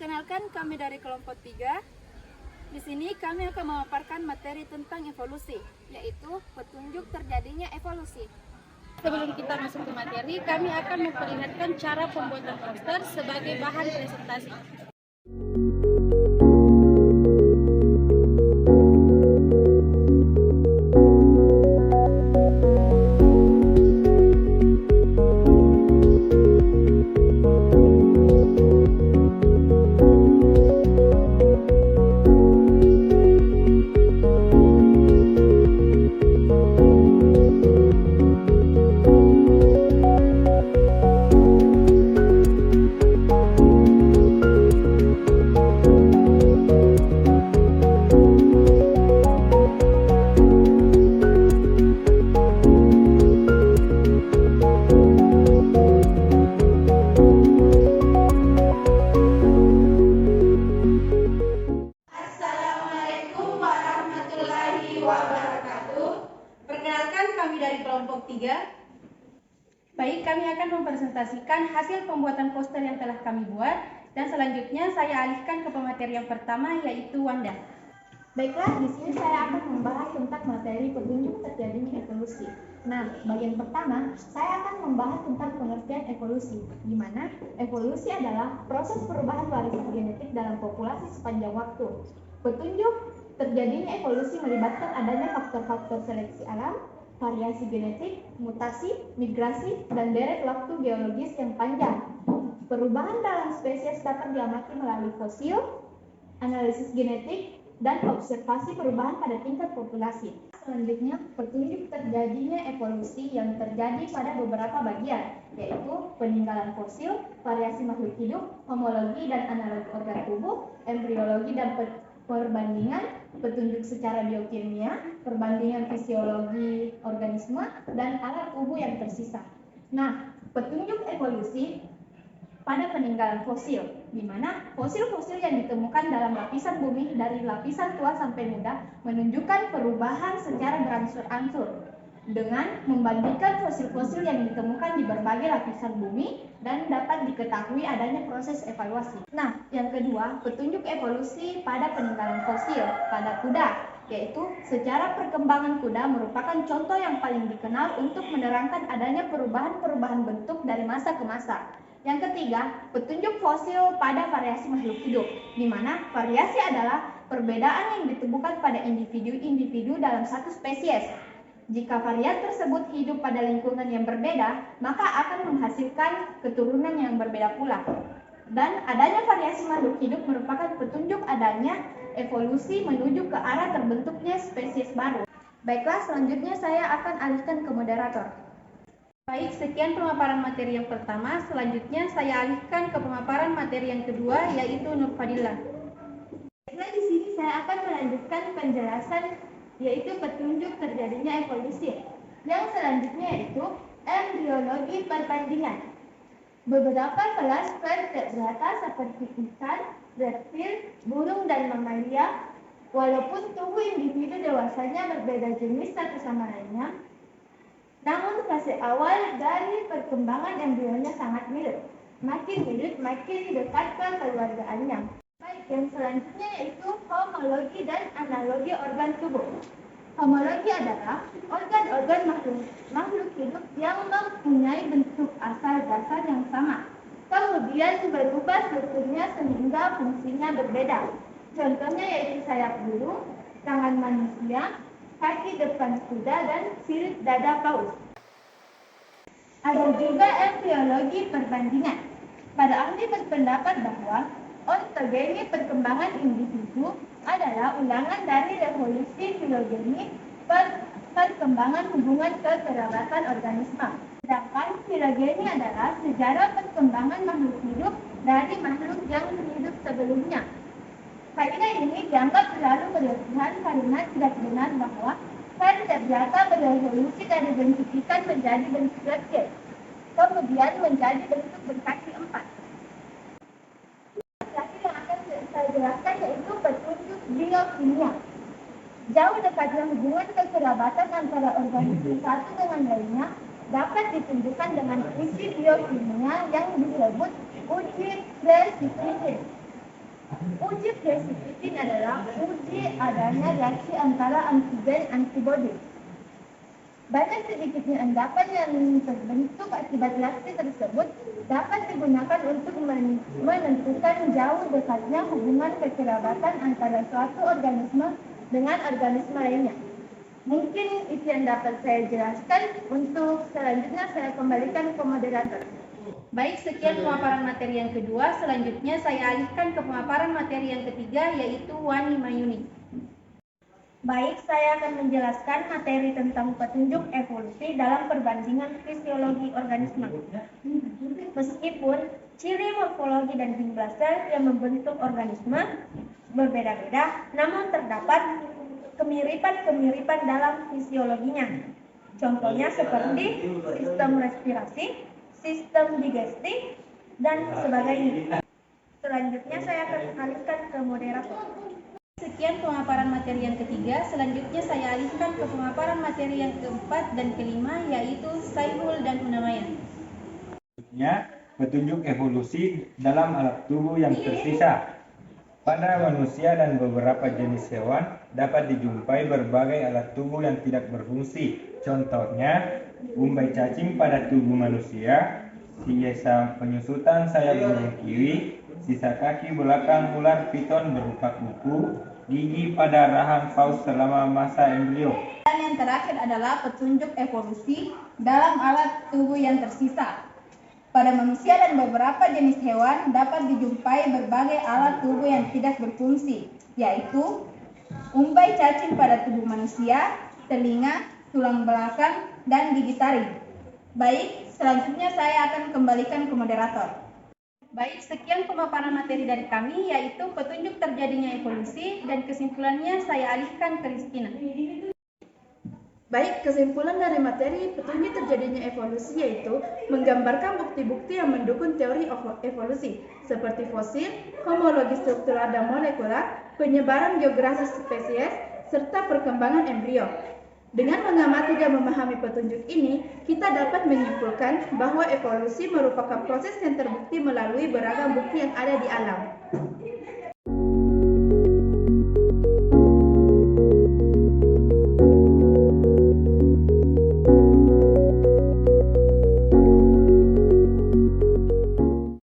Perkenalkan, kami dari kelompok 3. Di sini kami akan memaparkan materi tentang evolusi, yaitu petunjuk terjadinya evolusi. Sebelum kita masuk ke materi, kami akan memperlihatkan cara pembuatan poster sebagai bahan presentasi. Perkenalkan, kami dari kelompok 3. Baik, kami akan mempresentasikan hasil pembuatan poster yang telah kami buat, dan selanjutnya saya alihkan ke pemateri yang pertama, yaitu Wanda. Baiklah, di sini saya akan membahas tentang materi petunjuk terjadinya evolusi. Nah, bagian pertama, saya akan membahas tentang pengertian evolusi, di mana evolusi adalah proses perubahan warisan genetik dalam populasi sepanjang waktu. Petunjuk terjadinya evolusi melibatkan adanya faktor-faktor seleksi alam, variasi genetik, mutasi, migrasi, dan deret waktu geologis yang panjang. Perubahan dalam spesies dapat diamati melalui fosil, analisis genetik, dan observasi perubahan pada tingkat populasi. Selanjutnya, petunjuk terjadinya evolusi yang terjadi pada beberapa bagian, yaitu peninggalan fosil, variasi makhluk hidup, homologi dan analogi organ tubuh, embriologi dan perbandingan, petunjuk secara biokimia, perbandingan fisiologi organisme, dan alat tubuh yang tersisa. Nah, petunjuk evolusi pada peninggalan fosil, di mana fosil-fosil yang ditemukan dalam lapisan bumi dari lapisan tua sampai muda menunjukkan perubahan secara berangsur-angsur dengan membandingkan fosil-fosil yang ditemukan di berbagai lapisan bumi dan dapat diketahui adanya proses evaluasi. Nah, yang kedua, petunjuk evolusi pada peninggalan fosil pada kuda, yaitu secara perkembangan kuda merupakan contoh yang paling dikenal untuk menerangkan adanya perubahan-perubahan bentuk dari masa ke masa. Yang ketiga, petunjuk fosil pada variasi makhluk hidup, di mana variasi adalah perbedaan yang ditemukan pada individu-individu dalam satu spesies. Jika varian tersebut hidup pada lingkungan yang berbeda, maka akan menghasilkan keturunan yang berbeda pula. Dan adanya variasi makhluk hidup merupakan petunjuk adanya evolusi menuju ke arah terbentuknya spesies baru. Baiklah, selanjutnya saya akan alihkan ke moderator. Baik, sekian pemaparan materi yang pertama. Selanjutnya saya alihkan ke pemaparan materi yang kedua, yaitu Nur Fadila. Nah, di sini saya akan melanjutkan penjelasan yaitu petunjuk terjadinya evolusi. Yang selanjutnya yaitu embriologi perbandingan. Beberapa kelas vertebrata seperti ikan, reptil, burung, dan mamalia, walaupun tubuh individu dewasanya berbeda jenis satu sama lainnya, namun fase awal dari perkembangan embrionya sangat mirip. Makin mirip, makin dekat kekeluargaannya. Baik, yang selanjutnya yaitu homologi dan analogi organ tubuh. Homologi adalah organ-organ makhluk hidup yang mempunyai bentuk asal dasar yang sama, kemudian berubah strukturnya sehingga fungsinya berbeda. Contohnya yaitu sayap burung, tangan manusia, kaki depan kuda, dan sirip dada paus. Ada juga embriologi perbandingan. Para ahli berpendapat bahwa ontogeni perkembangan individu adalah ulangan dari revolusi filogeni perkembangan hubungan kekerabatan organisme. Sedangkan filogeni adalah sejarah perkembangan makhluk hidup dari makhluk yang hidup sebelumnya. Kaidah ini dianggap terlalu berlebihan karena tidak benar bahwa vertebrata berevolusi dari bentuk ikan menjadi bentuk reptil, kemudian menjadi bentuk berkaki empat. Terakhir yang akan saya jelaskan yaitu petunjuk biokimia. Jauh dekatnya hubungan kekerabatan antara organisme satu dengan lainnya dapat ditunjukkan dengan uji biokimia yang disebut uji Krebs-Simson. Uji precipitin adalah uji adanya reaksi antara antigen antibodi. Banyak sedikitnya endapan yang terbentuk akibat reaksi tersebut dapat digunakan untuk menentukan jauh dekatnya hubungan kekerabatan antara suatu organisme dengan organisme lainnya. Mungkin itu yang dapat saya jelaskan. Untuk selanjutnya saya kembalikan ke moderator. Baik, sekian pemaparan materi yang kedua. Selanjutnya saya alihkan ke pemaparan materi yang ketiga, yaitu Wani Mayuni. Baik, saya akan menjelaskan materi tentang petunjuk evolusi dalam perbandingan fisiologi organisme. Meskipun ciri morfologi dan jumlah sel yang membentuk organisme berbeda-beda, namun terdapat kemiripan-kemiripan dalam fisiologinya. Contohnya seperti sistem respirasi, sistem digestif, dan sebagainya. Selanjutnya saya akan alihkan ke moderator. Sekian pemaparan materi yang ketiga. Selanjutnya saya alihkan ke pemaparan materi yang keempat dan kelima, yaitu Saiful dan Unamaya. Petunjuk evolusi dalam alat tubuh yang tersisa. Pada manusia dan beberapa jenis hewan dapat dijumpai berbagai alat tubuh yang tidak berfungsi. Contohnya, umbai cacing pada tubuh manusia, sisa penyusutan sayap burung kiwi, sisa kaki belakang ular piton berupa kuku, gigi pada rahang paus selama masa embrio. Dan yang terakhir adalah petunjuk evolusi dalam alat tubuh yang tersisa. Pada manusia dan beberapa jenis hewan dapat dijumpai berbagai alat tubuh yang tidak berfungsi, yaitu umbai cacing pada tubuh manusia, telinga, tulang belakang, dan gigi taring. Baik, selanjutnya saya akan kembalikan ke moderator. Baik, sekian pemaparan materi dari kami, yaitu petunjuk terjadinya evolusi, dan kesimpulannya saya alihkan ke Rizkina. Baik, kesimpulan dari materi petunjuk terjadinya evolusi yaitu menggambarkan bukti-bukti yang mendukung teori evolusi, seperti fosil, homologi struktural dan molekular, penyebaran geografis spesies, serta perkembangan embrio. Dengan mengamati dan memahami petunjuk ini, kita dapat menyimpulkan bahwa evolusi merupakan proses yang terbukti melalui beragam bukti yang ada di alam.